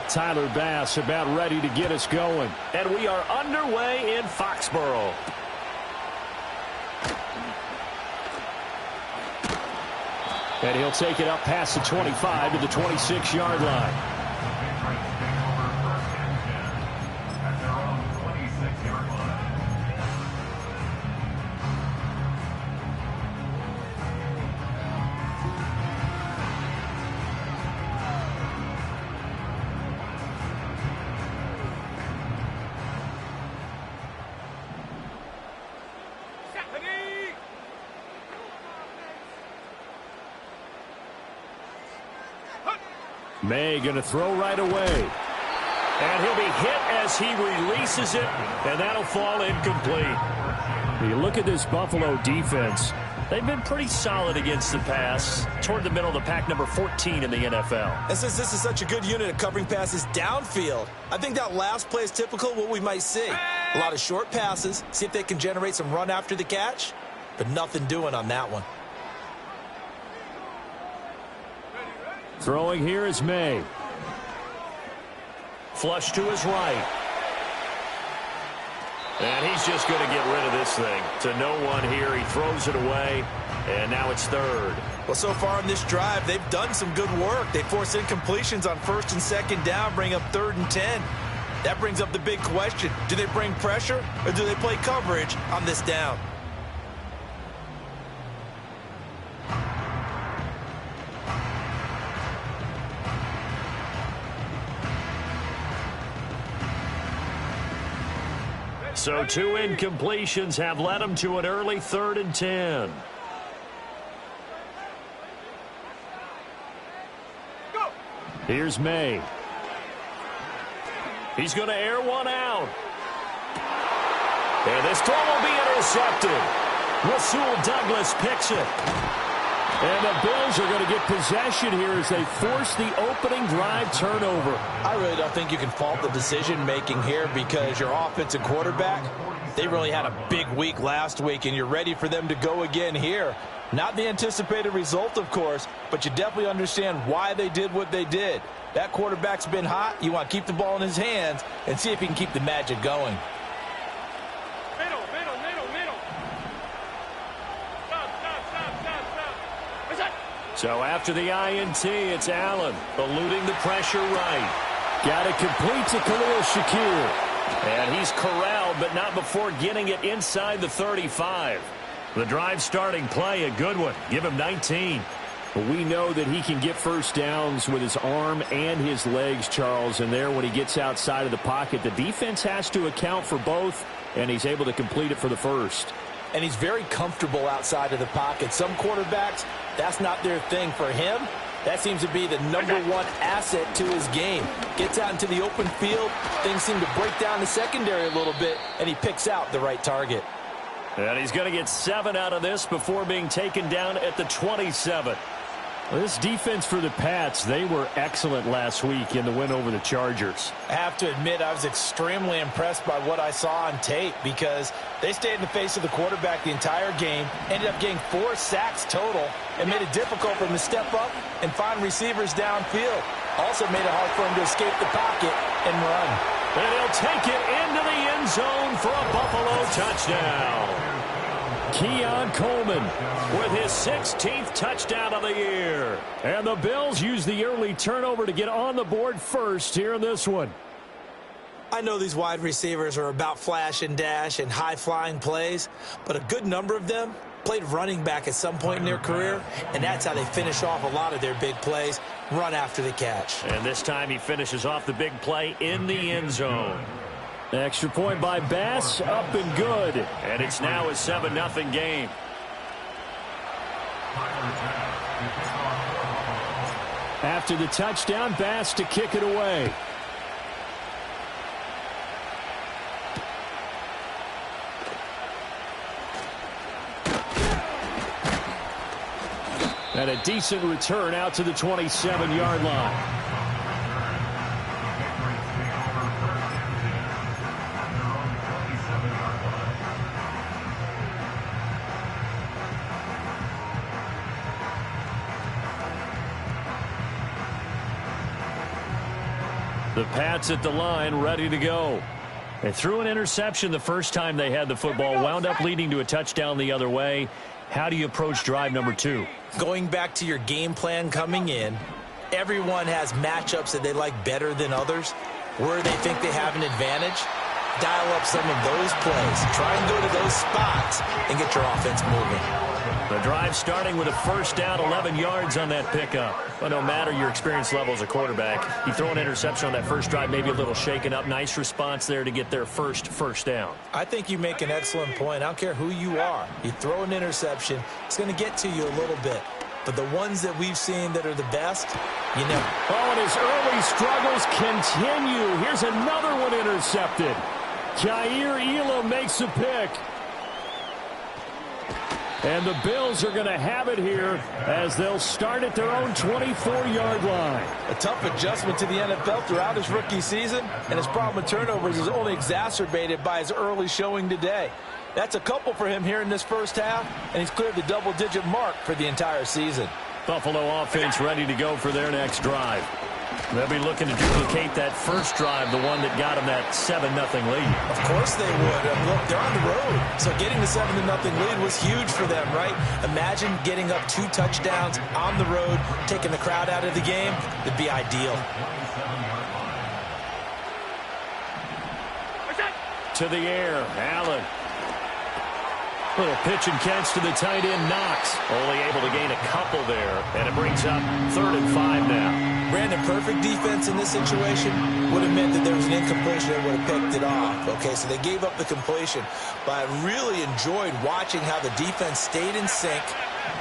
Tyler Bass about ready to get us going. And we are underway in Foxborough. And he'll take it up past the 25 to the 26-yard line. May going to throw right away. And he'll be hit as he releases it, and that'll fall incomplete. You look at this Buffalo defense. They've been pretty solid against the pass, toward the middle of the pack, number 14 in the NFL. And since this is such a good unit of covering passes downfield, I think that last play is typical of what we might see. A lot of short passes, see if they can generate some run after the catch, but nothing doing on that one. Throwing here is May. Flush to his right. And he's just going to get rid of this thing. To no one here. He throws it away. And now it's third. Well, so far in this drive, they've done some good work. They force incompletions on first and second down, bring up 3rd and 10. That brings up the big question. Do they bring pressure or do they play coverage on this down? So 2 incompletions have led him to an early 3rd and 10. Here's May. He's going to air one out. And this throw will be intercepted. Rasul Douglas picks it. And the Bills are going to get possession here as they force the opening drive turnover. I really don't think you can fault the decision-making here because your offensive quarterback, they really had a big week last week, and you're ready for them to go again here. Not the anticipated result, of course, but you definitely understand why they did what they did. That quarterback's been hot. You want to keep the ball in his hands and see if he can keep the magic going. So after the INT, it's Allen eluding the pressure right. Got it complete to Khalil Shakir. And he's corralled, but not before getting it inside the 35. The drive starting play, a good one. Give him 19. We know that he can get first downs with his arm and his legs, Charles. And there when he gets outside of the pocket, the defense has to account for both, and he's able to complete it for the first. And he's very comfortable outside of the pocket. Some quarterbacks, that's not their thing. For him, that seems to be the #1 asset to his game. Gets out into the open field, things seem to break down the secondary a little bit, and he picks out the right target. And he's going to get 7 out of this before being taken down at the 27. Well, this defense for the Pats, they were excellent last week in the win over the Chargers. I have to admit, I was extremely impressed by what I saw on tape because they stayed in the face of the quarterback the entire game, ended up getting 4 sacks total, and made it difficult for him to step up and find receivers downfield. Also made it hard for him to escape the pocket and run. And he'll take it into the end zone for a Buffalo touchdown. Keon Coleman with his 16th touchdown of the year. And the Bills use the early turnover to get on the board first here in this one. I know these wide receivers are about flash and dash and high-flying plays, but a good number of them played running back at some point in their career, and that's how they finish off a lot of their big plays, run after the catch. And this time he finishes off the big play in the end zone. Extra point by Bass, up and good. And it's now a 7-0 game. After the touchdown, Bass to kick it away. And a decent return out to the 27-yard line. The Pats at the line, ready to go. They threw an interception the first time they had the football, wound up leading to a touchdown the other way. How do you approach drive number 2? Going back to your game plan coming in, everyone has matchups that they like better than others. Where they think they have an advantage, dial up some of those plays. Try and go to those spots and get your offense moving. The drive starting with a first down, 11 yards on that pickup. But no matter your experience level as a quarterback, you throw an interception on that first drive, maybe a little shaken up. Nice response there to get their first down. I think you make an excellent point. I don't care who you are. You throw an interception, it's going to get to you a little bit. But the ones that we've seen that are the best, you know. Oh, and his early struggles continue. Here's another one intercepted. Jair Elam makes a pick. And the Bills are going to have it here as they'll start at their own 24-yard line. A tough adjustment to the NFL throughout his rookie season, and his problem with turnovers is only exacerbated by his early showing today. That's a couple for him here in this first half, and he's cleared the double-digit mark for the entire season. Buffalo offense ready to go for their next drive. They'll be looking to duplicate that first drive, the one that got them that 7-0 lead. Of course they would. Look, they're on the road. So getting the 7-0 lead was huge for them, right? Imagine getting up 2 touchdowns on the road, taking the crowd out of the game. It'd be ideal. To the air, Allen. Little pitch and catch to the tight end, Knox. Only able to gain a couple there, and it brings up 3rd and 5 now. Brandon, perfect defense in this situation would have meant that there was an incompletion that would have picked it off. Okay, so they gave up the completion. But I really enjoyed watching how the defense stayed in sync,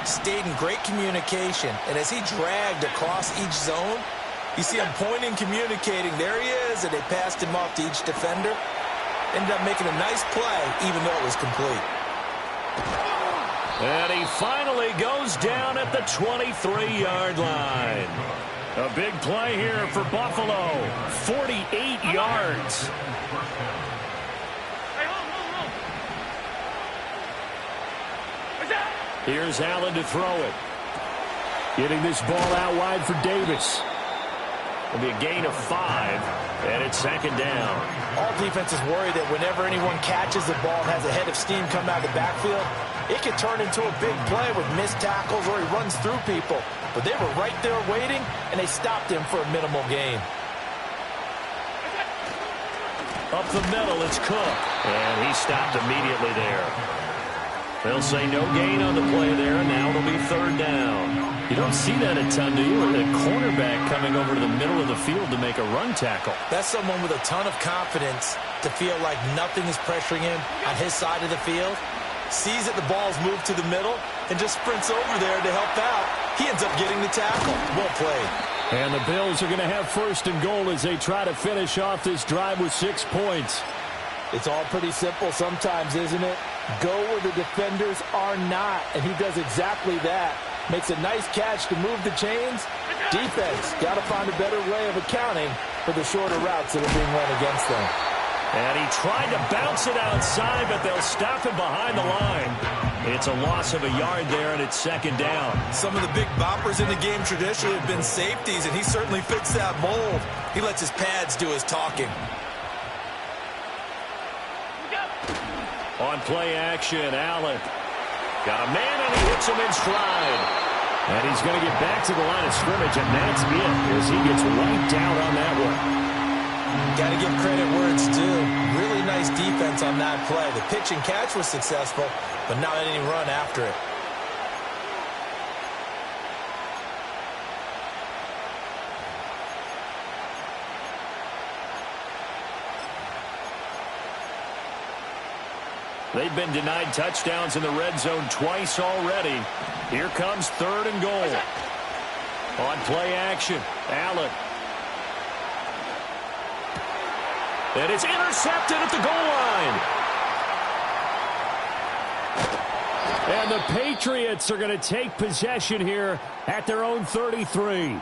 stayed in great communication, and as he dragged across each zone, you see him pointing, communicating. There he is, and they passed him off to each defender. Ended up making a nice play, even though it was complete. And he finally goes down at the 23-yard line. A big play here for Buffalo. 48 yards. Here's Allen to throw it. Getting this ball out wide for Davis. It'll be a gain of 5, and it's 2nd down. All defenses worry that whenever anyone catches the ball and has a head of steam come out of the backfield, it could turn into a big play with missed tackles or he runs through people. But they were right there waiting, and they stopped him for a minimal gain. Up the middle, it's Cook. And he stopped immediately there. They'll say no gain on the play there, and now it'll be 3rd down. You don't see that a ton, do you? A cornerback coming over to the middle of the field to make a run tackle. That's someone with a ton of confidence to feel like nothing is pressuring him on his side of the field. Sees that the ball's moved to the middle and just sprints over there to help out. He ends up getting the tackle. Well played. And the Bills are going to have 1st and goal as they try to finish off this drive with 6 points. It's all pretty simple sometimes, isn't it? Go where the defenders are not, and he does exactly that. Makes a nice catch to move the chains. Defense, got to find a better way of accounting for the shorter routes that are being run against them. And he tried to bounce it outside, but they'll stop him behind the line. It's a loss of a yard there, and it's 2nd down. Some of the big boppers in the game traditionally have been safeties, and he certainly fits that mold. He lets his pads do his talking. On play action, Allen. Got a man, and he hits him in stride. And he's going to get back to the line of scrimmage, and that's it as he gets wiped out on that one. Got to give credit where it's due. Really nice defense on that play. The pitch and catch was successful, but not any run after it. They've been denied touchdowns in the red zone twice already. Here comes 3rd and goal. On play action, Allen. And it's intercepted at the goal line. And the Patriots are going to take possession here at their own 33.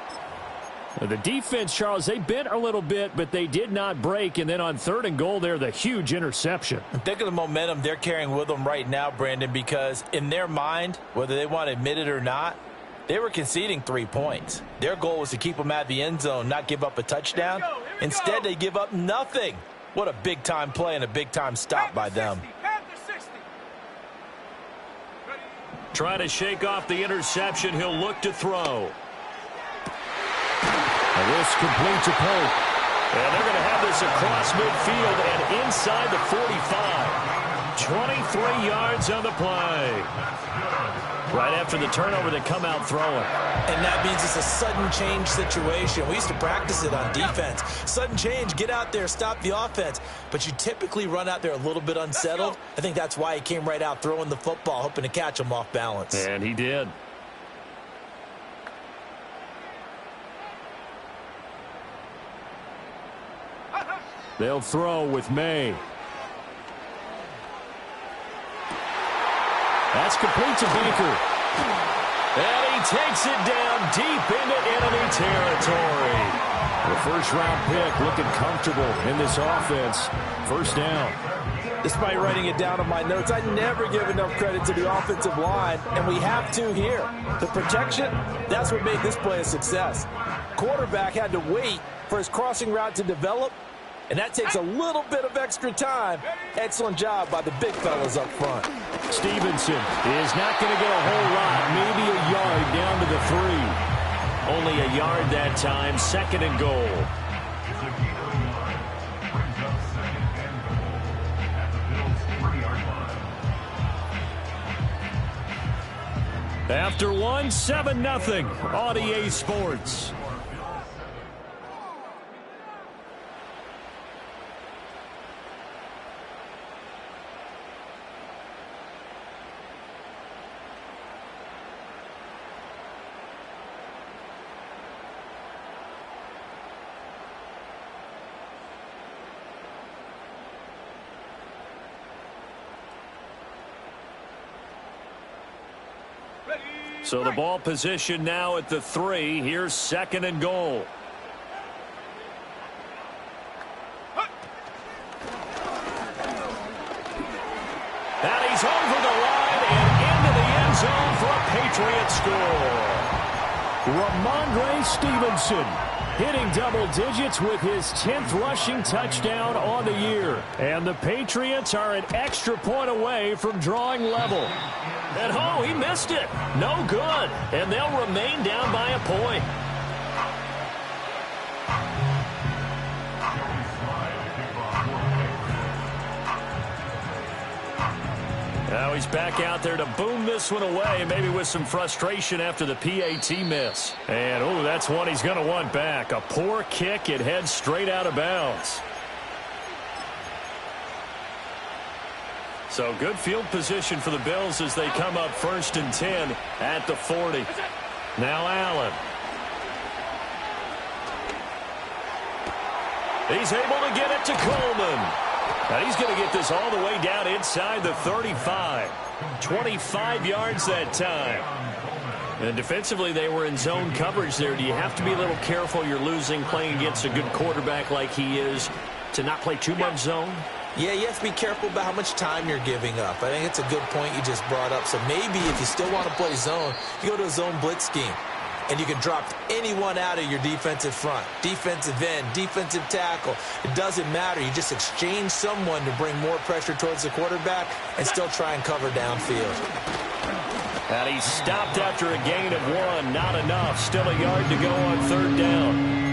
The defense, Charles, they bent a little bit, but they did not break. And then on 3rd and goal there, the huge interception. Think of the momentum they're carrying with them right now, Brandon, because in their mind, whether they want to admit it or not, they were conceding 3 points. Their goal was to keep them at the end zone, not give up a touchdown. Instead, they give up nothing. What a big-time play and a big-time stop by them. Try to shake off the interception. He'll look to throw. This complete to Pope. And they're going to have this across midfield and inside the 45. 23 yards on the play. Right after the turnover, they come out throwing. And that means it's a sudden change situation. We used to practice it on defense. Sudden change, get out there, stop the offense. But you typically run out there a little bit unsettled. I think that's why he came right out throwing the football, hoping to catch him off balance. And he did. They'll throw with May. That's complete to Baker. And he takes it down deep into enemy territory. The first-round pick looking comfortable in this offense. First down. Despite writing it down on my notes, I never give enough credit to the offensive line, and we have to here. The protection, that's what made this play a success. Quarterback had to wait for his crossing route to develop, and that takes a little bit of extra time. Excellent job by the big fellas up front. Stevenson is not going to get a whole lot, maybe a yard down to the 3. Only a yard that time, second and goal. After one, 7-0 on EA Sports. So the ball position now at the 3. Here's second and goal. And he's over the line and into the end zone for a Patriot score. Ramondre Stevenson hitting double digits with his 10th rushing touchdown on the year. And the Patriots are an extra point away from drawing level. And oh, he missed it. No good. And they'll remain down by a point. Now he's back out there to boom this one away, maybe with some frustration after the PAT miss. And, oh, that's one he's going to want back. A poor kick. It heads straight out of bounds. So good field position for the Bills as they come up 1st and 10 at the 40. Now Allen. He's able to get it to Coleman. And he's going to get this all the way down inside the 35. 25 yards that time. And defensively, they were in zone coverage there. Do you have to be a little careful? You're losing playing against a good quarterback like he is to not play too much zone? Yeah, you have to be careful about how much time you're giving up. I think it's a good point you just brought up. So maybe if you still want to play zone, you go to a zone blitz scheme. And you can drop anyone out of your defensive front. Defensive end, defensive tackle. It doesn't matter. You just exchange someone to bring more pressure towards the quarterback and still try and cover downfield. And he stopped after a gain of 1. Not enough. Still a yard to go on 3rd down.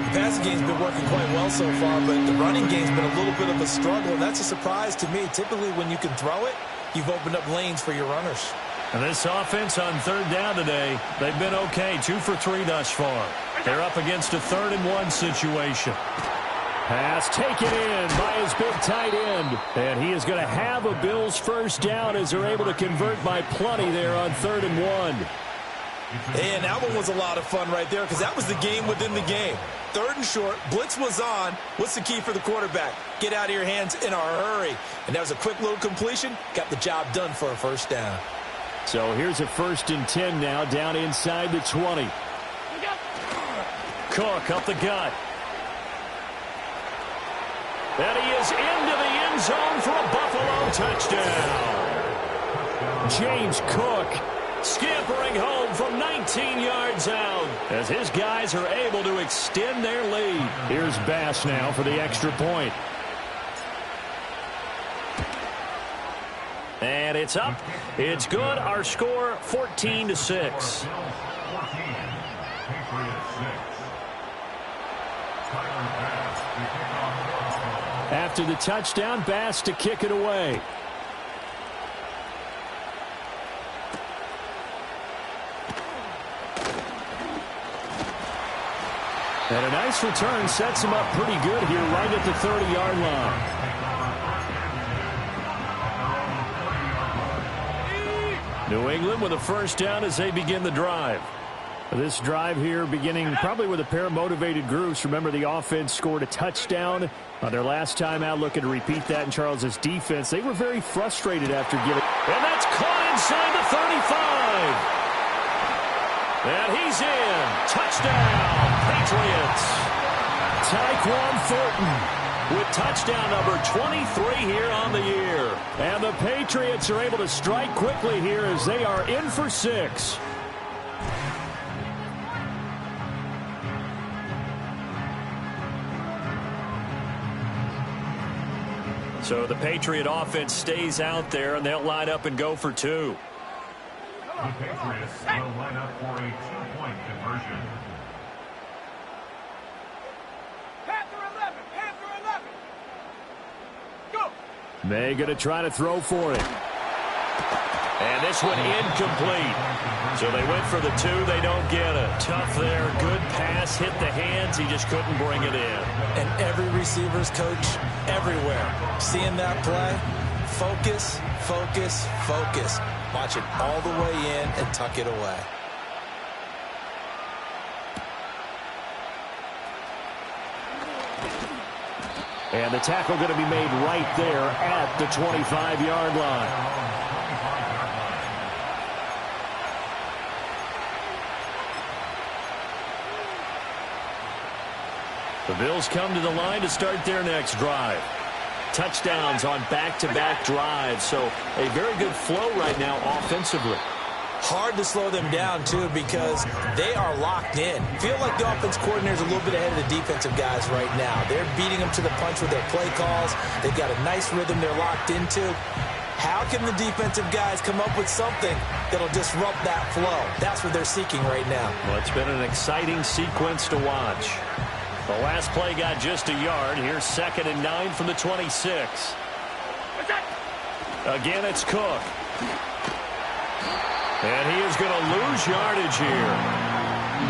The passing game's been working quite well so far, but the running game's been a little bit of a struggle, and that's a surprise to me. Typically, when you can throw it, you've opened up lanes for your runners. And this offense on 3rd down today, they've been okay. 2 for 3 thus far. They're up against a 3rd and 1 situation. Pass taken in by his big tight end. And he is going to have a Bills first down as they're able to convert by plenty there on 3rd and 1. And that one was a lot of fun right there because that was the game within the game. 3rd and short, blitz was on. What's the key for the quarterback? Get out of your hands in a hurry. And that was a quick little completion. Got the job done for a first down. So here's a 1st and 10 now down inside the 20. Cook up the gut. And he is into the end zone for a Buffalo touchdown. James Cook scampering home from 19 17 yards out as his guys are able to extend their lead. Here's Bass now for the extra point. And it's up. It's good. Our score, 14-6. After the touchdown, Bass to kick it away. And a nice return sets him up pretty good here right at the 30-yard line. New England with a first down as they begin the drive. This drive here beginning probably with a pair of motivated groups. Remember, the offense scored a touchdown on their last time out, looking to repeat that in Charles's defense. They were very frustrated after giving. And that's caught inside the 35. And he's in. Touchdown, Patriots. Tyquan Thornton with touchdown number 23 here on the year. And the Patriots are able to strike quickly here as they are in for 6. So the Patriot offense stays out there, and they'll line up and go for 2. The Patriots will line up for a 2-point conversion. May going to try to throw for it. And this one incomplete. So they went for the 2. They don't get it. Tough there. Good pass. Hit the hands. He just couldn't bring it in. And every receiver's coach everywhere. Seeing that play, focus, focus, focus. Watch it all the way in and tuck it away. And the tackle going to be made right there at the 25-yard line. The Bills come to the line to start their next drive. Touchdowns on back-to-back drives, so a very good flow right now offensively. Hard to slow them down, too, because they are locked in. Feel like the offense coordinator is a little bit ahead of the defensive guys right now. They're beating them to the punch with their play calls. They've got a nice rhythm they're locked into. How can the defensive guys come up with something that'll disrupt that flow? That's what they're seeking right now. Well, it's been an exciting sequence to watch. The last play got just a yard. Here's 2nd and 9 from the 26. Again, it's Cook. And he is going to lose yardage here.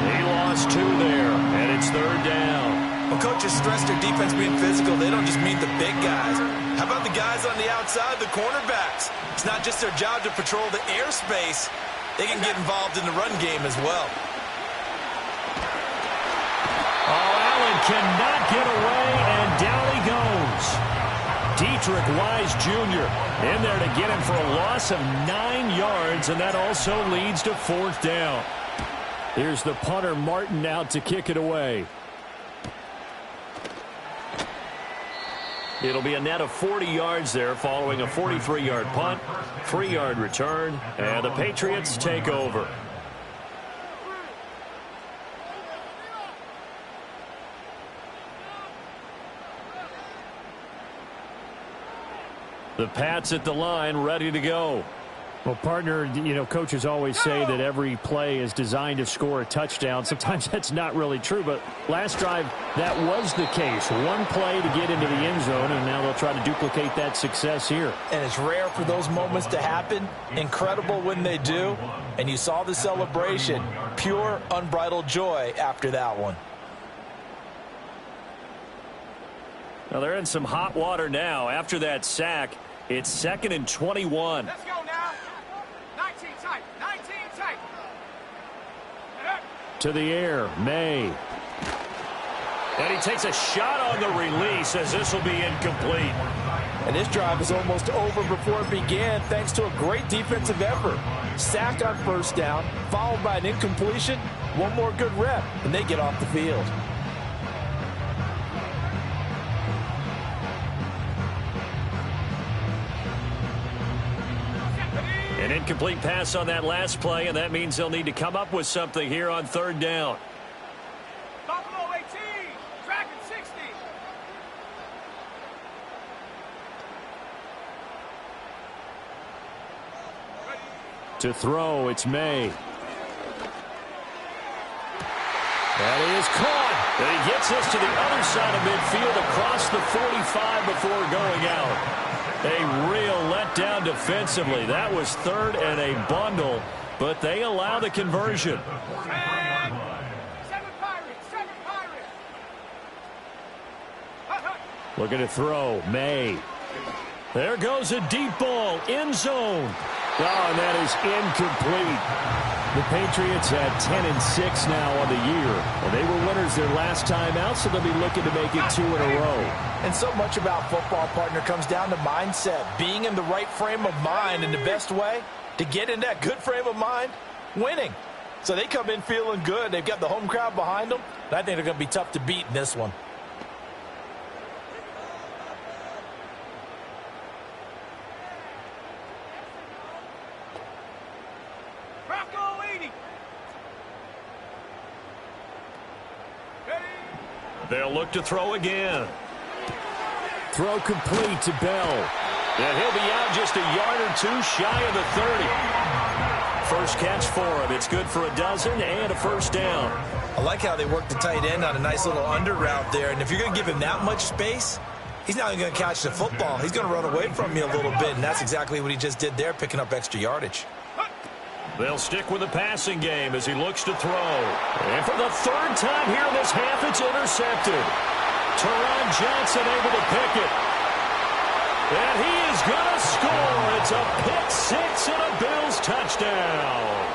He lost 2 there, and it's 3rd down. When coaches stress their defense being physical, they don't just mean the big guys. How about the guys on the outside, the cornerbacks? It's not just their job to patrol the airspace. They can get involved in the run game as well. Cannot get away, and down he goes. Dietrich Wise Jr. in there to get him for a loss of 9 yards, and that also leads to 4th down. Here's the punter, Martin, out to kick it away. It'll be a net of 40 yards there following a 43-yard punt, 3-yard return, and the Patriots take over. The Pats at the line, ready to go. Well, partner, you know, coaches always say that every play is designed to score a touchdown. Sometimes that's not really true, but last drive, that was the case. One play to get into the end zone, and now they'll try to duplicate that success here. And it's rare for those moments to happen. Incredible when they do. And you saw the celebration. Pure, unbridled joy after that one. Now they're in some hot water now. After that sack, it's 2nd and 21. Let's go now. 19 tight. 19 tight. To the air, May. And he takes a shot on the release as this will be incomplete. And this drive is almost over before it began thanks to a great defensive effort. Sack on 1st down, followed by an incompletion. One more good rep, and they get off the field. And incomplete pass on that last play, and that means they'll need to come up with something here on third down. Buffalo 18, Dragon 60. To throw, it's May. That is caught. And he gets us to the other side of midfield across the 45 before going out. A real letdown defensively. That was third and a bundle, but they allow the conversion. Seven Pirates, seven Pirates. Looking to throw, May. There goes a deep ball, end zone. Oh, and that is incomplete. The Patriots at 10-6 now on the year. And they were winners their last time out, so they'll be looking to make it 2 in a row. And so much about football, partner, comes down to mindset. Being in the right frame of mind, and the best way to get in that good frame of mind, winning. So they come in feeling good. They've got the home crowd behind them. And I think they're going to be tough to beat in this one. They'll look to throw again. Throw complete to Bell. And he'll be out just a yard or two shy of the 30. First catch for him. It's good for a dozen and a first down. I like how they work the tight end on a nice little under route there. And if you're going to give him that much space, he's not going to catch the football. He's going to run away from you a little bit, and that's exactly what he just did there, picking up extra yardage. They'll stick with the passing game as he looks to throw. And for the third time here in this half, it's intercepted. Teron Johnson able to pick it. And he is going to score. It's a pick six and a Bills touchdown.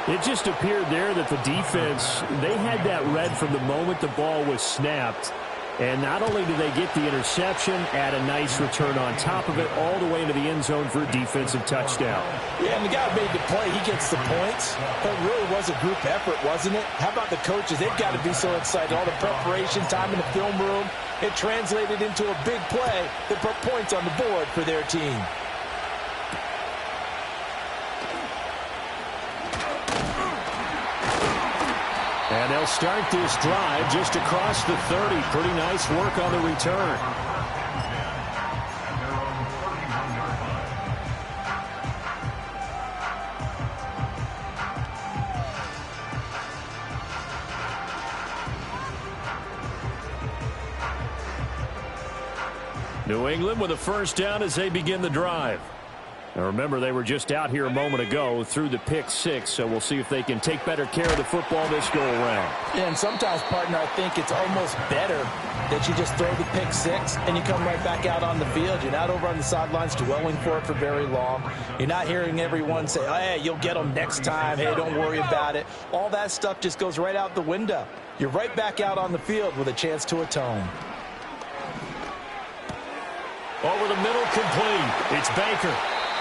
It just appeared there that the defense, they had that read from the moment the ball was snapped. And not only do they get the interception, add a nice return on top of it, all the way into the end zone for a defensive touchdown. Yeah, and the guy made the play. He gets the points. But it really was a group effort, wasn't it? How about the coaches? They've got to be so excited. All the preparation, time in the film room, it translated into a big play that put points on the board for their team. And they'll start this drive just across the 30. Pretty nice work on the return. New England with a first down as they begin the drive. Now remember, they were just out here a moment ago through the pick six, so we'll see if they can take better care of the football this go-around. Yeah, and sometimes, partner, I think it's almost better that you just throw the pick six and you come right back out on the field. You're not over on the sidelines dwelling for it for very long. You're not hearing everyone say, oh, hey, you'll get them next time. Hey, don't worry about it. All that stuff just goes right out the window. You're right back out on the field with a chance to atone. Over the middle, complete. It's Baker.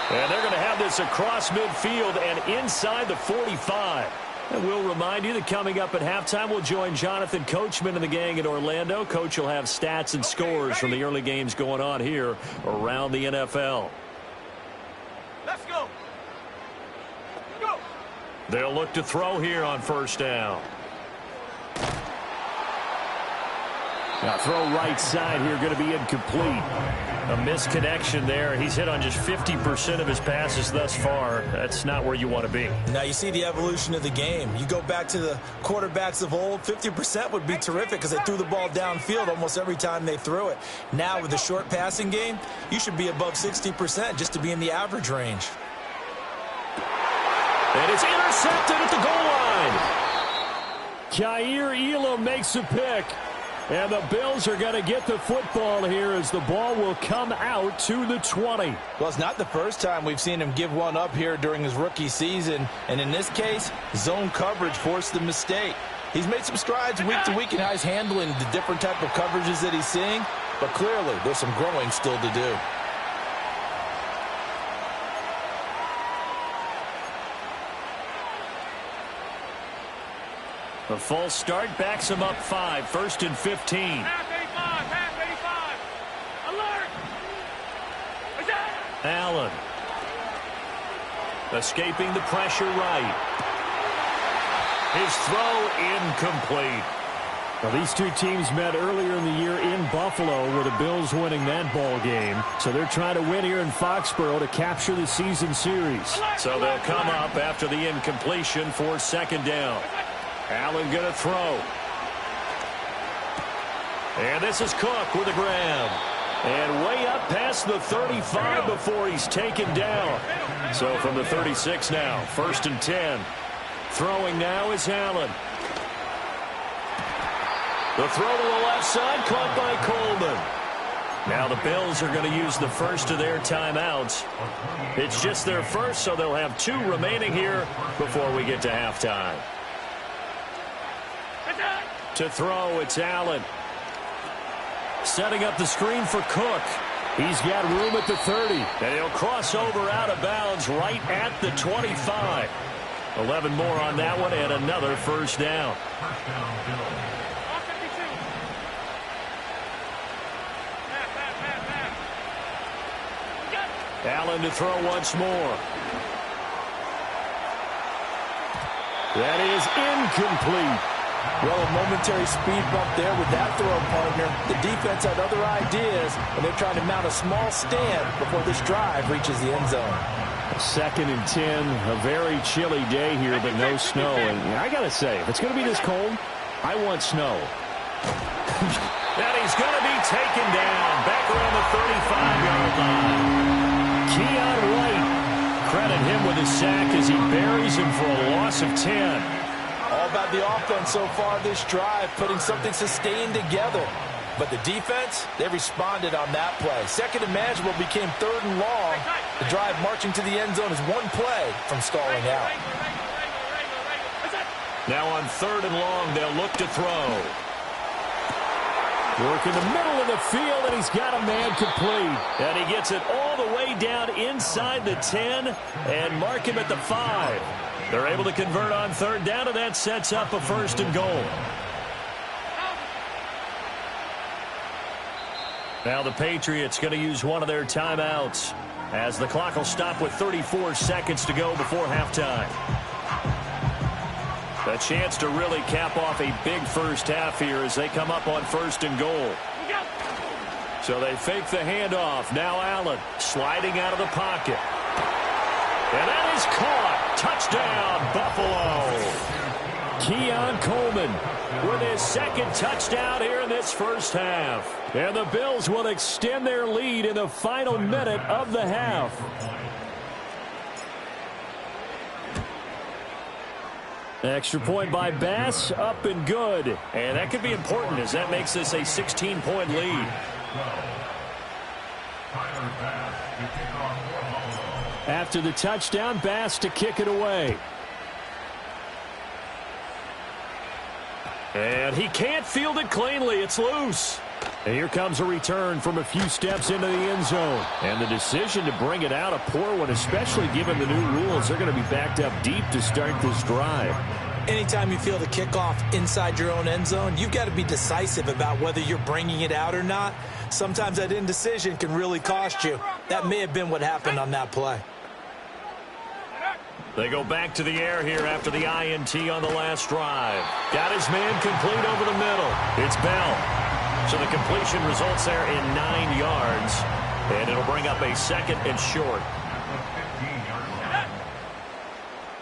And they're going to have this across midfield and inside the 45. And we'll remind you that coming up at halftime, we'll join Jonathan Coachman and the gang in Orlando. Coach will have stats and scores from the early games going on here around the NFL. Let's go. Go. They'll look to throw here on first down. Now throw right side here, going to be incomplete. A misconnection there. He's hit on just 50% of his passes thus far. That's not where you want to be. Now you see the evolution of the game. You go back to the quarterbacks of old, 50% would be terrific because they threw the ball downfield almost every time they threw it. Now with the short passing game, you should be above 60% just to be in the average range. And it's intercepted at the goal line. Kaiir Elam makes a pick. And the Bills are going to get the football here as the ball will come out to the 20. Well, it's not the first time we've seen him give one up here during his rookie season. And in this case, zone coverage forced the mistake. He's made some strides week to week in how he's handling the different type of coverages that he's seeing. But clearly, there's some growing still to do. The false start backs him up 5, 1st and 15. Half 85. Alert. Allen. Escaping the pressure right. His throw incomplete. Well, these two teams met earlier in the year in Buffalo, with the Bills winning that ball game. So they're trying to win here in Foxborough to capture the season series. So they'll come up after the incompletion for second down. Allen going to throw. And this is Cook with a grab. And way up past the 35 before he's taken down. So from the 36 now, 1st and 10. Throwing now is Allen. The throw to the left side, caught by Coleman. Now the Bills are going to use the first of their timeouts. It's just their first, so they'll have 2 remaining here before we get to halftime. To throw, it's Allen. Setting up the screen for Cook. He's got room at the 30. And he'll cross over out of bounds right at the 25. 11 more on that one and another first down. Allen to throw once more. That is incomplete. Well, a momentary speed bump there with that throw, partner. The defense had other ideas, and they're trying to mount a small stand before this drive reaches the end zone. 2nd and 10, a very chilly day here, but no snow. And I got to say, if it's going to be this cold, I want snow. And he's going to be taken down back around the 35-yard line. Keon White, credit him with his sack as he buries him for a loss of 10. All about the offense so far this drive, putting something sustained together. But the defense, they responded on that play. 2nd and manageable became 3rd and long. The drive marching to the end zone is one play from stalling out. Now on 3rd and long, they'll look to throw. Work in the middle of the field, and he's got a man complete. And he gets it all the way down inside the 10 and mark him at the 5. They're able to convert on 3rd down, and that sets up a 1st and goal. Now the Patriots going to use one of their timeouts as the clock will stop with 34 seconds to go before halftime. A chance to really cap off a big first half here as they come up on 1st and goal. So they fake the handoff. Now Allen sliding out of the pocket. And that is caught. Touchdown, Buffalo. Keon Coleman with his 2nd touchdown here in this first half. And the Bills will extend their lead in the final minute of the half. Extra point by Bass, up and good. And that could be important as that makes this a 16-point lead. After the touchdown, Bass to kick it away. And he can't field it cleanly. It's loose. And here comes a return from a few steps into the end zone. And the decision to bring it out, a poor one, especially given the new rules. They're going to be backed up deep to start this drive. Anytime you feel the kickoff inside your own end zone, you've got to be decisive about whether you're bringing it out or not. Sometimes that indecision can really cost you. That may have been what happened on that play. They go back to the air here after the INT on the last drive. Got his man complete over the middle. It's Bell. So the completion results there in 9 yards. And it'll bring up a 2nd and short.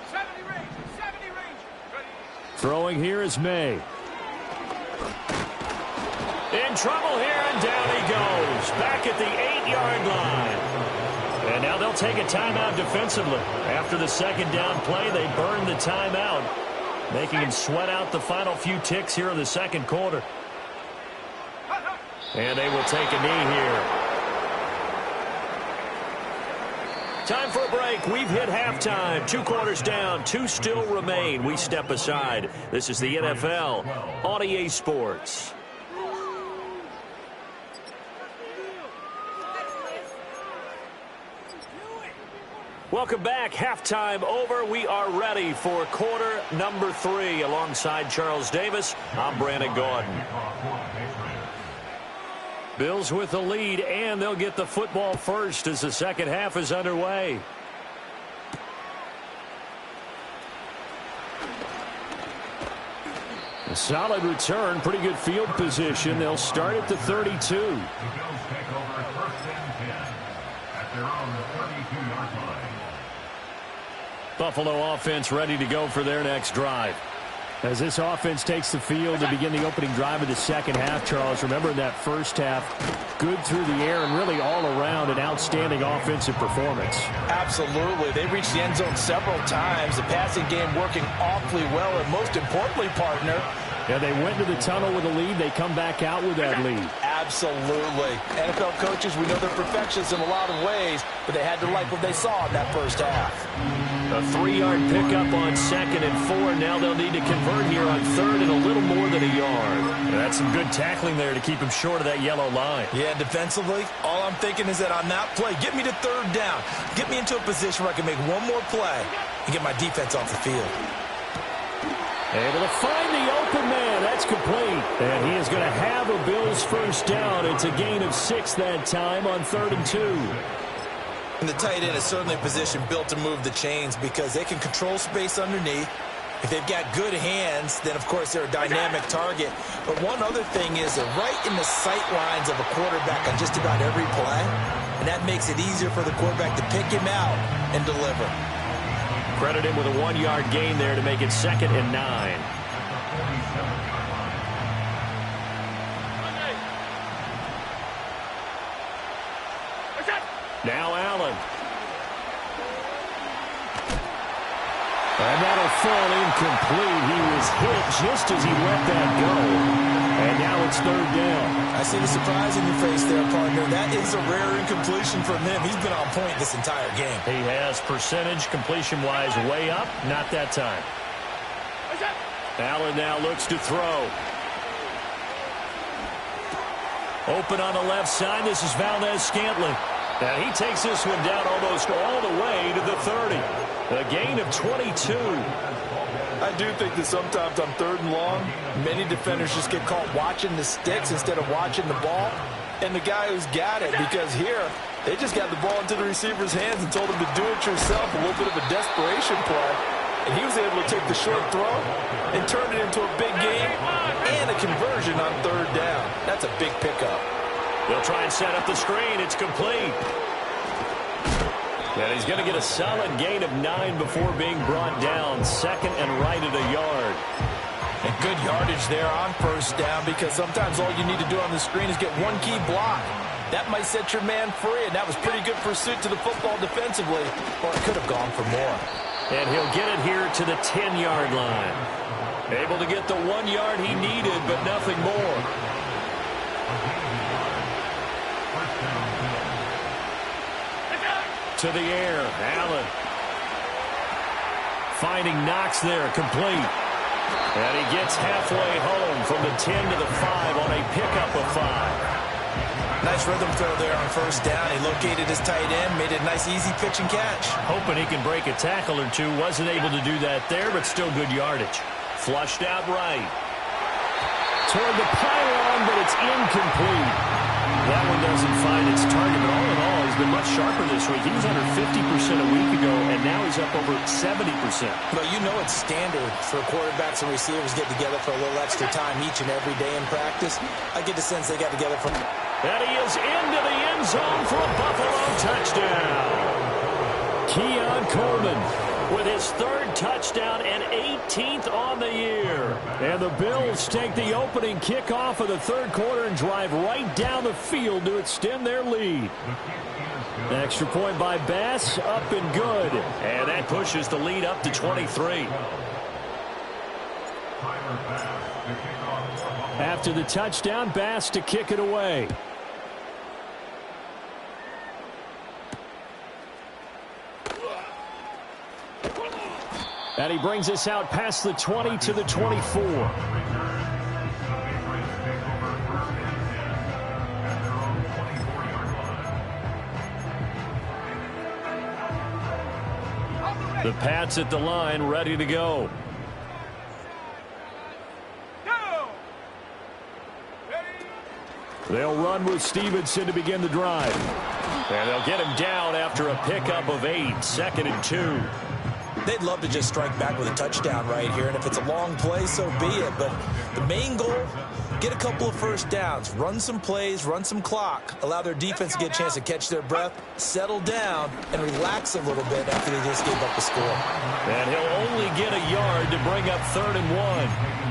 70 range. Throwing here is May. In trouble here, and down he goes. Back at the 8-yard line. And now they'll take a timeout defensively. After the 2nd down play, they burn the timeout, making him sweat out the final few ticks here in the 2nd quarter. And they will take a knee here. Time for a break. We've hit halftime. 2 quarters down. 2 still remain. We step aside. This is the NFL on EA Sports. Welcome back. Halftime over. We are ready for quarter number 3. Alongside Charles Davis, I'm Brandon Gordon. Bills with the lead, and they'll get the football first as the second half is underway. A solid return, pretty good field position. They'll start at the 32. The Bills take over 1st and 10 at their own 32-yard line. Buffalo offense ready to go for their next drive. As this offense takes the field to begin the opening drive of the second half, Charles, remember in that first half, good through the air and really all around an outstanding offensive performance. Absolutely. They reached the end zone several times. The passing game working awfully well, and most importantly, partner, yeah, they went to the tunnel with a lead. They come back out with that lead. Absolutely. NFL coaches, we know they're perfectionists in a lot of ways, but they had to like what they saw in that first half. A 3-yard pickup on 2nd and 4. Now they'll need to convert here on 3rd and a little more than a yard. That's some good tackling there to keep him short of that yellow line. Yeah, defensively, all I'm thinking is that on that play, get me to 3rd down. Get me into a position where I can make one more play and get my defense off the field. Able to find the open man. That's complete. And he is going to have a Bills first down. It's a gain of 6 that time on 3rd and 2. And the tight end is certainly a position built to move the chains because they can control space underneath. If they've got good hands, then, of course, they're a dynamic target. But one other thing is they're right in the sight lines of a quarterback on just about every play. And that makes it easier for the quarterback to pick him out and deliver. Credit him with a 1-yard gain there to make it 2nd and 9. Now Allen. And that'll fall incomplete. He was hit just as he let that go. And now it's 3rd down. I see the surprise in your face there, partner. That is a rare incompletion from him. He's been on point this entire game. He has percentage completion-wise way up. Not that time. Allen now looks to throw. Open on the left side. This is Valdez-Scantling. Now he takes this one down almost all the way to the 30. A gain of 22. I do think that sometimes on 3rd and long, many defenders just get caught watching the sticks instead of watching the ball. And the guy who's got it, because here, they just got the ball into the receiver's hands and told him to do it yourself, a little bit of a desperation play. And he was able to take the short throw and turn it into a big gain and a conversion on 3rd down. That's a big pickup. They'll try and set up the screen. It's complete. And he's going to get a solid gain of 9 before being brought down. 2nd and right at a yard. And good yardage there on 1st down because sometimes all you need to do on the screen is get one key block. That might set your man free, and that was pretty good pursuit to the football defensively, or it could have gone for more. And he'll get it here to the 10-yard line. Able to get the 1 yard he needed, but nothing more. To the air, Allen. Finding Knox there, complete. And he gets halfway home from the 10 to the 5 on a pickup of 5. Nice rhythm throw there on 1st down. He located his tight end, made it a nice easy pitch and catch. Hoping he can break a tackle or two. Wasn't able to do that there, but still good yardage. Flushed out right. Toward the pylon, but it's incomplete. That one doesn't find its target, but all in all, he's been much sharper this week. He was under 50% a week ago, and now he's up over 70%. Well, you know it's standard for quarterbacks and receivers get together for a little extra time each and every day in practice. I get the sense they got together for... And he is into the end zone for a Buffalo touchdown. Keon Coleman with his 3rd touchdown and 18th on the year. And the Bills take the opening kickoff of the 3rd quarter and drive right down the field to extend their lead. An extra point by Bass, up and good. And that pushes the lead up to 23. After the touchdown, Bass to kick it away. And he brings us out past the 20 to the 24. The Pats at the line, ready to go. They'll run with Stevenson to begin the drive. And they'll get him down after a pickup of 8. 2nd and 2. They'd love to just strike back with a touchdown right here, and if it's a long play, so be it. But the main goal, get a couple of first downs, run some plays, run some clock, allow their defense to get a chance to catch their breath, settle down, and relax a little bit after they just gave up the score. And he'll only get a yard to bring up 3rd and 1.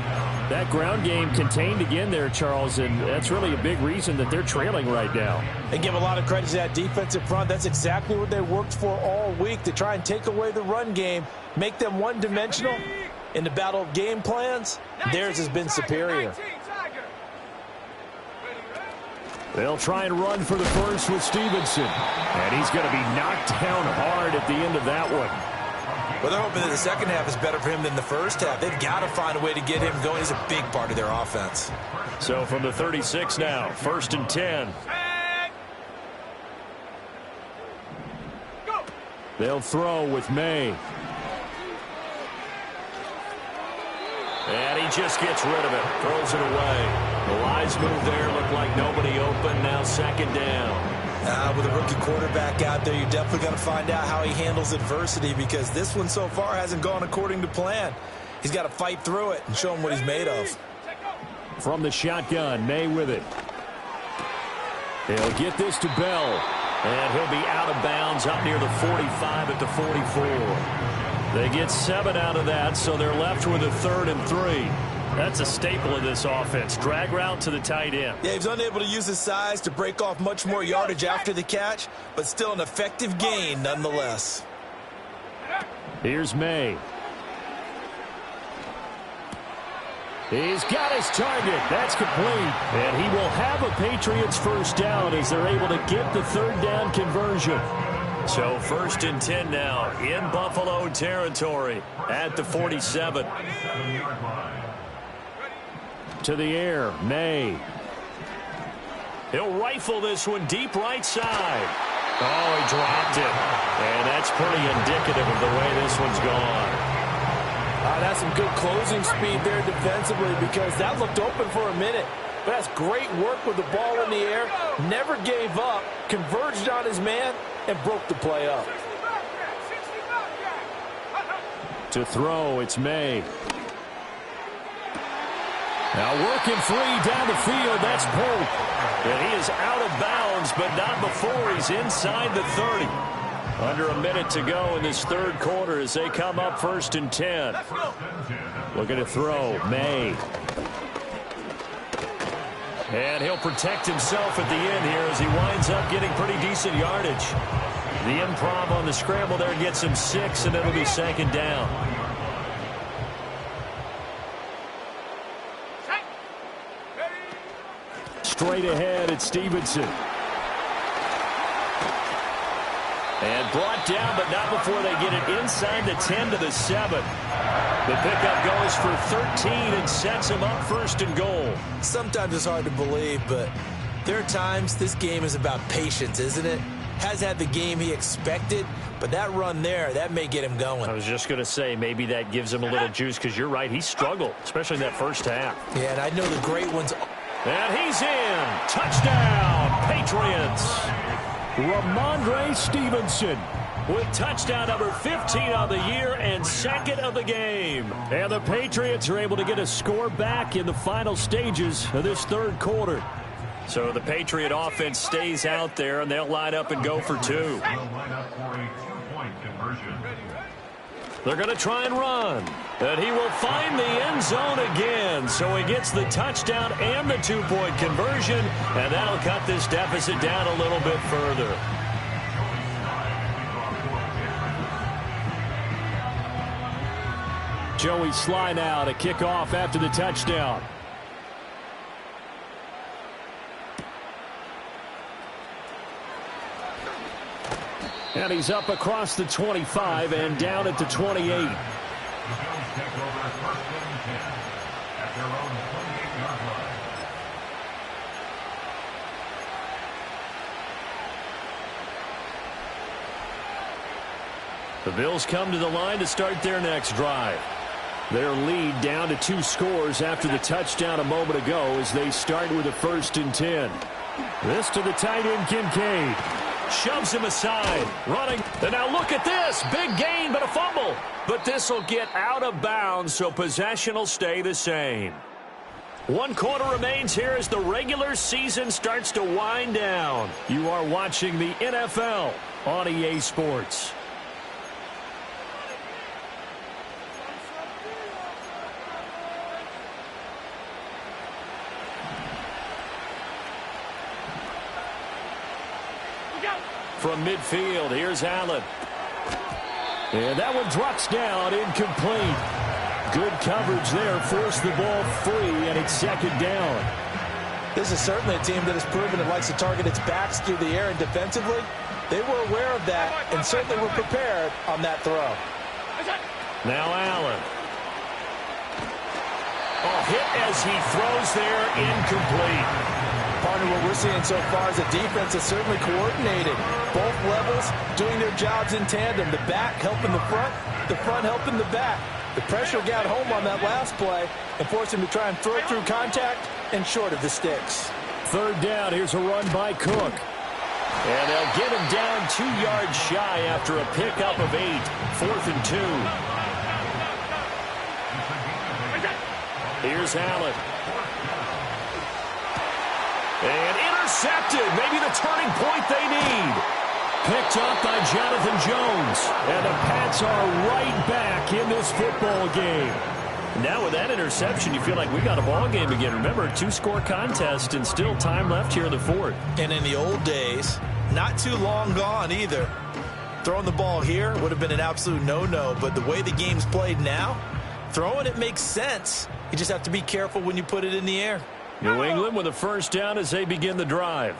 That ground game contained again there, Charles, and that's really a big reason that they're trailing right now. And give a lot of credit to that defensive front. That's exactly what they worked for all week, to try and take away the run game, make them one-dimensional. In the battle of game plans, theirs has been superior. They'll try and run for the first with Stevenson. And he's going to be knocked down hard at the end of that one. Well, they're hoping that the second half is better for him than the first half. They've got to find a way to get him going. He's a big part of their offense. So from the 36 now, 1st and 10. They'll throw with May. And he just gets rid of it. Throws it away. The wise move there. Looked like nobody open. Now 2nd down. With a rookie quarterback out there, you're definitely going to find out how he handles adversity, because this one so far hasn't gone according to plan. He's got to fight through it and show him what he's made of. From the shotgun, May with it. He'll get this to Bell. And he'll be out of bounds up near the 45 at the 44. They get 7 out of that, so they're left with a 3rd and 3. That's a staple of this offense. Drag route to the tight end. Yeah, he's unable to use his size to break off much more yardage after the catch, but still an effective gain nonetheless. Here's May. He's got his target. That's complete. And he will have a Patriots first down as they're able to get the 3rd down conversion. So 1st and 10 now in Buffalo territory at the 47. To the air, May. He'll rifle this one deep right side. Oh, he dropped it. And that's pretty indicative of the way this one's gone. That's some good closing speed there defensively, because that looked open for a minute. But that's great work with the ball in the air. Never gave up, converged on his man, and broke the play up. To throw, it's May. Now working free down the field, that's Polk. And he is out of bounds, but not before he's inside the 30. Under a minute to go in this 3rd quarter as they come up 1st and 10. Looking to throw, May. And he'll protect himself at the end here as he winds up getting pretty decent yardage. The improv on the scramble there gets him 6, and it'll be 2nd down. Straight ahead at Stevenson. And brought down, but not before they get it inside the 10 to the 7. The pickup goes for 13 and sets him up 1st and goal. Sometimes it's hard to believe, but there are times this game is about patience, isn't it? Has had the game he expected, but that run there, that may get him going. I was just going to say, maybe that gives him a little juice, because you're right, he struggled, especially in that first half. Yeah, and I know the great ones. And he's in. Touchdown, Patriots. Ramondre Stevenson with touchdown number 15 on the year and 2nd of the game. And the Patriots are able to get a score back in the final stages of this 3rd quarter. So the Patriot offense stays out there, and they'll line up and go for 2. They're going to try and run. And he will find the end zone again. So he gets the touchdown and the 2-point conversion. And that'll cut this deficit down a little bit further. Joey Sly now to kick off after the touchdown. And he's up across the 25 and down at the 28. The Bills come to the line to start their next drive. Their lead down to 2 scores after the touchdown a moment ago as they start with a 1st and 10. This to the tight end, Kincaid. shoves him aside. Running. And now look at this. Big gain, but a fumble. But this will get out of bounds, so possession will stay the same. 1 quarter remains here as the regular season starts to wind down. You are watching the NFL on EA Sports. From midfield, here's Allen. And that one drops down, incomplete. Good coverage there, forced the ball free, and it's second down. This is certainly a team that has proven it likes to target its backs through the air, and defensively, they were aware of that and certainly were prepared on that throw. Now Allen. Hit as he throws there, incomplete. Partner, what we're seeing so far is a defense that's certainly coordinated. Both levels doing their jobs in tandem. The back helping the front helping the back. The pressure got home on that last play and forced him to try and throw through contact and short of the sticks. Third down, here's a run by Cook. And they'll get him down 2 yards shy after a pickup of 8. 4th and 2. Here's Allen. And intercepted. Maybe the turning point they need. Picked up by Jonathan Jones. And the Pats are right back in this football game. Now with that interception, you feel like we got a ball game again. Remember, 2-score contest and still time left here in the 4th. And in the old days, not too long gone either. Throwing the ball here would have been an absolute no-no. But the way the game's played now, throwing it makes sense. You just have to be careful when you put it in the air. New England with a first down as they begin the drive.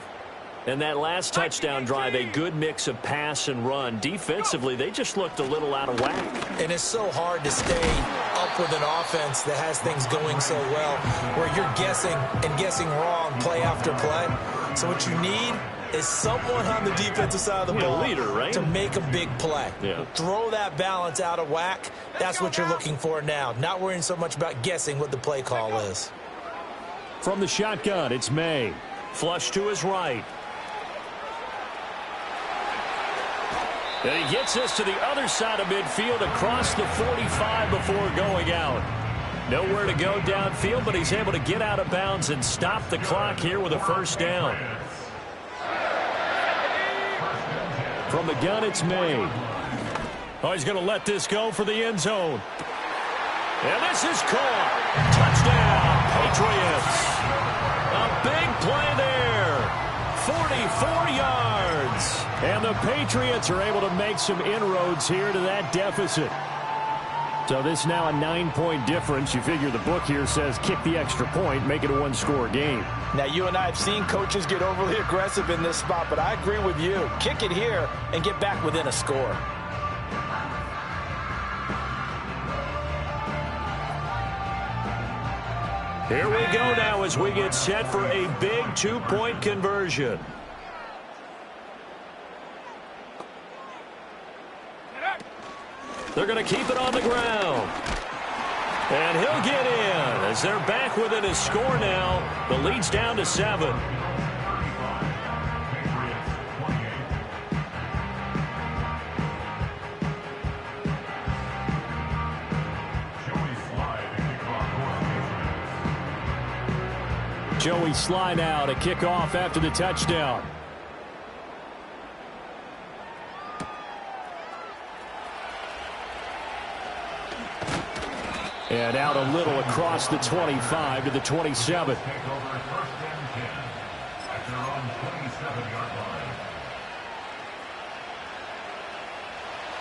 And that last touchdown drive, a good mix of pass and run. Defensively, they just looked a little out of whack. And it's so hard to stay up with an offense that has things going so well, where you're guessing and guessing wrong play after play. So what you need is someone on the defensive side of the ball leader, right? to make a big play. Yeah. Throw that balance out of whack. That's what you're looking for now. Not worrying so much about guessing what the play call is. From the shotgun, it's May. Flush to his right. And he gets us to the other side of midfield across the 45 before going out. Nowhere to go downfield, but he's able to get out of bounds and stop the clock here with a first down. From the gun, it's May. Oh, he's going to let this go for the end zone. And this is caught. Touchdown, Patriots. A big play there. 44 yards. And the Patriots are able to make some inroads here to that deficit. So this is now a 9-point difference. You figure the book here says kick the extra point, make it a 1-score game. Now, you and I have seen coaches get overly aggressive in this spot, but I agree with you. Kick it here and get back within a score. Here we go now as we get set for a big 2-point conversion. They're going to keep it on the ground. And he'll get in as they're back within a score now. The lead's down to 7. Joey Slye now to kick off after the touchdown. And out a little across the 25 to the 27.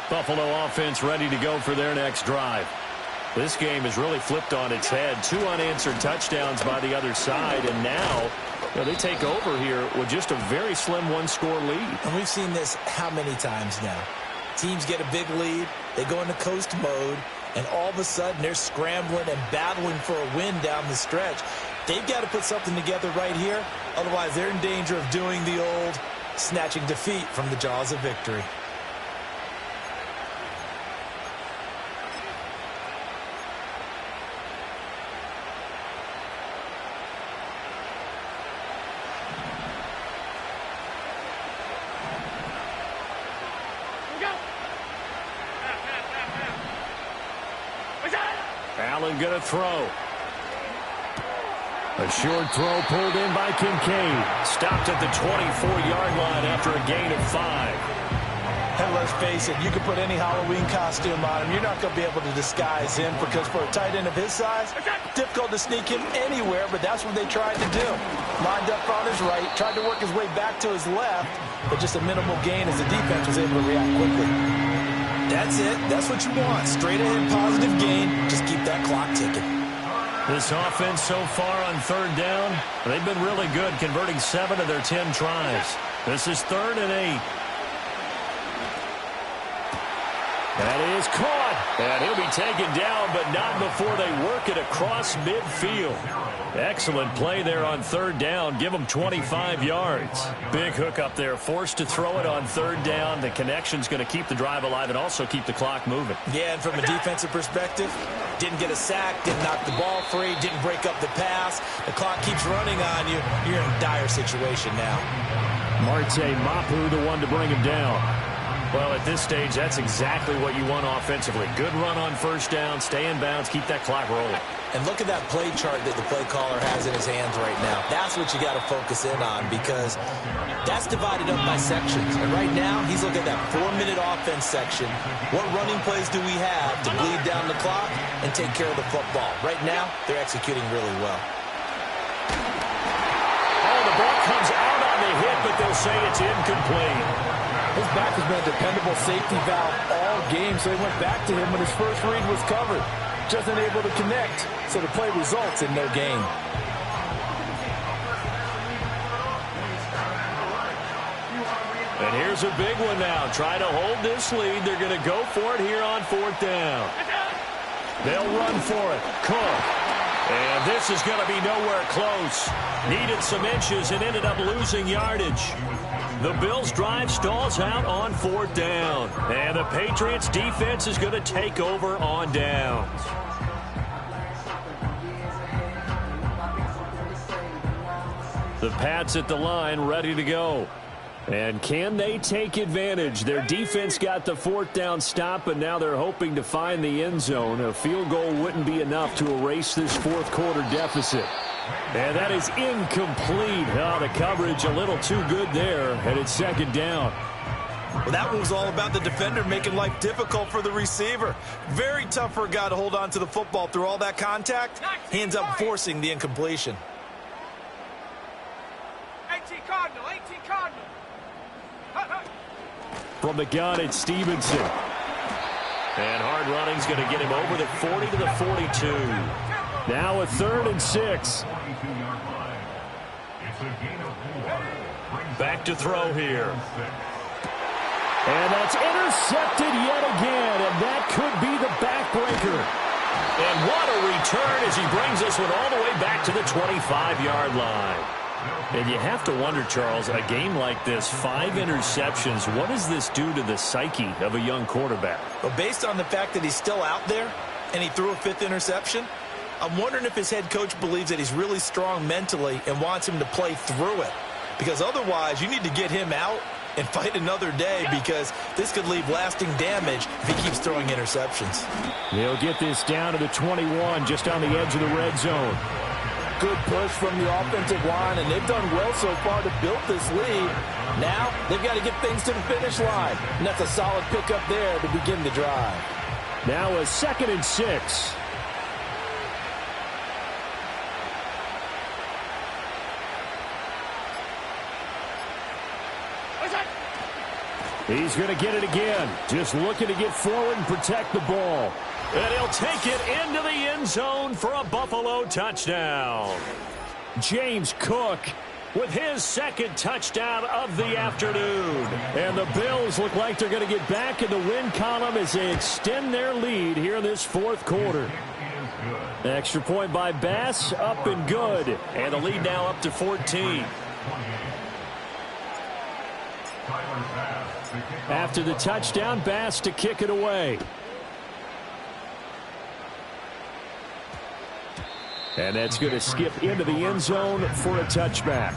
Buffalo offense ready to go for their next drive. This game has really flipped on its head. 2 unanswered touchdowns by the other side, and now they take over here with just a very slim 1-score lead. And we've seen this how many times now? Teams get a big lead, they go into coast mode, and all of a sudden they're scrambling and battling for a win down the stretch. They've got to put something together right here, otherwise they're in danger of doing the old snatching defeat from the jaws of victory. Allen going to throw. A short throw pulled in by Kincaid. Stopped at the 24-yard line after a gain of 5. And let's face it, you can put any Halloween costume on him. You're not going to be able to disguise him because for a tight end of his size, difficult to sneak him anywhere, but that's what they tried to do. Lined up on his right, tried to work his way back to his left, but just a minimal gain as the defense was able to react quickly. That's it. That's what you want. Straight ahead positive gain. Just keep that clock ticking. This offense so far on third down, they've been really good, converting 7 of their 10 tries. This is 3rd and 8. That is caught. And he'll be taken down, but not before they work it across midfield. Excellent play there on 3rd down. Give them 25 yards. Big hook up there. Forced to throw it on 3rd down. The connection's going to keep the drive alive and also keep the clock moving. Yeah, and from a defensive perspective, didn't get a sack, didn't knock the ball free, didn't break up the pass. The clock keeps running on you. You're in a dire situation now. Marte Mapu, the one to bring him down. Well, at this stage, that's exactly what you want offensively. Good run on 1st down, stay in bounds, keep that clock rolling. And look at that play chart that the play caller has in his hands right now. That's what you got to focus in on because that's divided up by sections. And right now, he's looking at that 4-minute offense section. What running plays do we have to bleed down the clock and take care of the football? Right now, they're executing really well. Oh, the ball comes out on the hit, but they'll say it's incomplete. His back has been a dependable safety valve all game, so they went back to him when his first read was covered. Just unable to connect, so the play results in no gain. And here's a big one now. Try to hold this lead. They're going to go for it here on 4th down. They'll run for it. Cook. And this is going to be nowhere close. Needed some inches and ended up losing yardage. The Bills' drive stalls out on 4th down. And the Patriots' defense is going to take over on downs. The Pats at the line ready to go. And can they take advantage? Their defense got the 4th down stop, and now they're hoping to find the end zone. A field goal wouldn't be enough to erase this 4th quarter deficit. And that is incomplete. Oh, the coverage a little too good there, and it's 2nd down. Well, that one was all about the defender making life difficult for the receiver. Very tough for a guy to hold on to the football through all that contact. He ends up forcing the incompletion. 18 Cardinal, 18 Cardinal. From the gun, it's Stevenson. And hard running's going to get him over the 40 to the 42. Now a 3rd and 6. Back to throw here. And that's intercepted yet again, and that could be the backbreaker. And what a return as he brings this one all the way back to the 25-yard line. And you have to wonder, Charles, a game like this, 5 interceptions, what does this do to the psyche of a young quarterback? Well, based on the fact that he's still out there and he threw a 5th interception, I'm wondering if his head coach believes that he's really strong mentally and wants him to play through it. Because otherwise, you need to get him out and fight another day because this could leave lasting damage if he keeps throwing interceptions. They'll get this down to the 21, just on the edge of the red zone. Good push from the offensive line, and they've done well so far to build this lead. Now, they've got to get things to the finish line, and that's a solid pickup there to begin the drive. Now a 2nd and 6. He's going to get it again. Just looking to get forward and protect the ball. And he'll take it into the end zone for a Buffalo touchdown. James Cook with his 2nd touchdown of the afternoon. And the Bills look like they're going to get back in the win column as they extend their lead here in this 4th quarter. Extra point by Bass, up and good. And the lead now up to 14. After the touchdown, Bass to kick it away. And that's going to skip into the end zone for a touchback.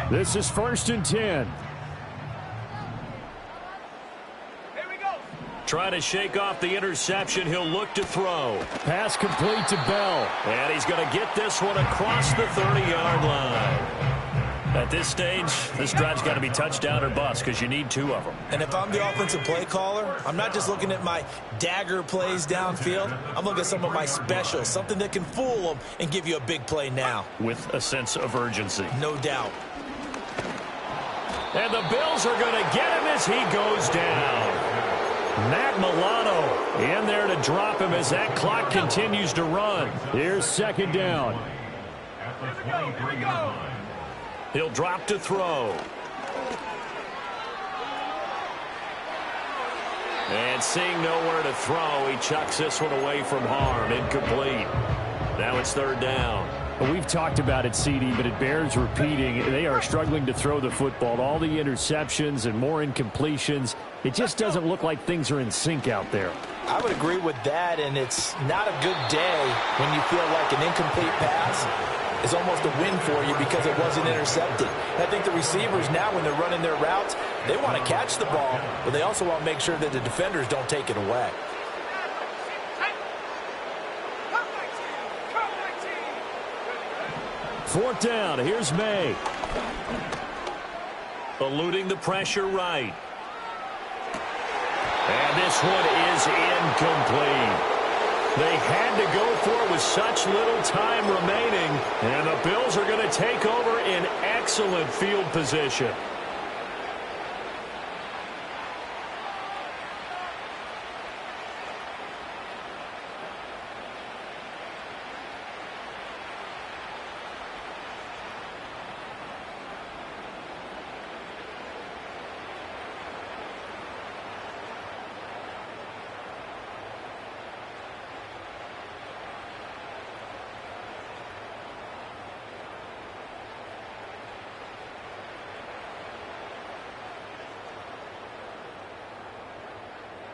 This is 1st and 10. Trying to shake off the interception. He'll look to throw. Pass complete to Bell. And he's going to get this one across the 30-yard line. At this stage, this drive's got to be touchdown or bust because you need 2 of them. And if I'm the offensive play caller, I'm not just looking at my dagger plays downfield. I'm looking at some of my specials, something that can fool them and give you a big play now. With a sense of urgency. No doubt. And the Bills are going to get him as he goes down. Matt Milano in there to drop him as that clock continues to run. Here's second down. At the 23-yard line. He'll drop to throw. And seeing nowhere to throw, he chucks this one away from harm. Incomplete. Now it's third down. We've talked about it, CD, but it bears repeating. They are struggling to throw the football. All the interceptions and more incompletions. It just doesn't look like things are in sync out there. I would agree with that, and it's not a good day when you feel like an incomplete pass is almost a win for you because it wasn't intercepted. I think the receivers now, when they're running their routes, they want to catch the ball, but they also want to make sure that the defenders don't take it away. Fourth down. Here's May. Eluding the pressure right. And this one is incomplete. They had to go for it with such little time remaining. And the Bills are going to take over in excellent field position.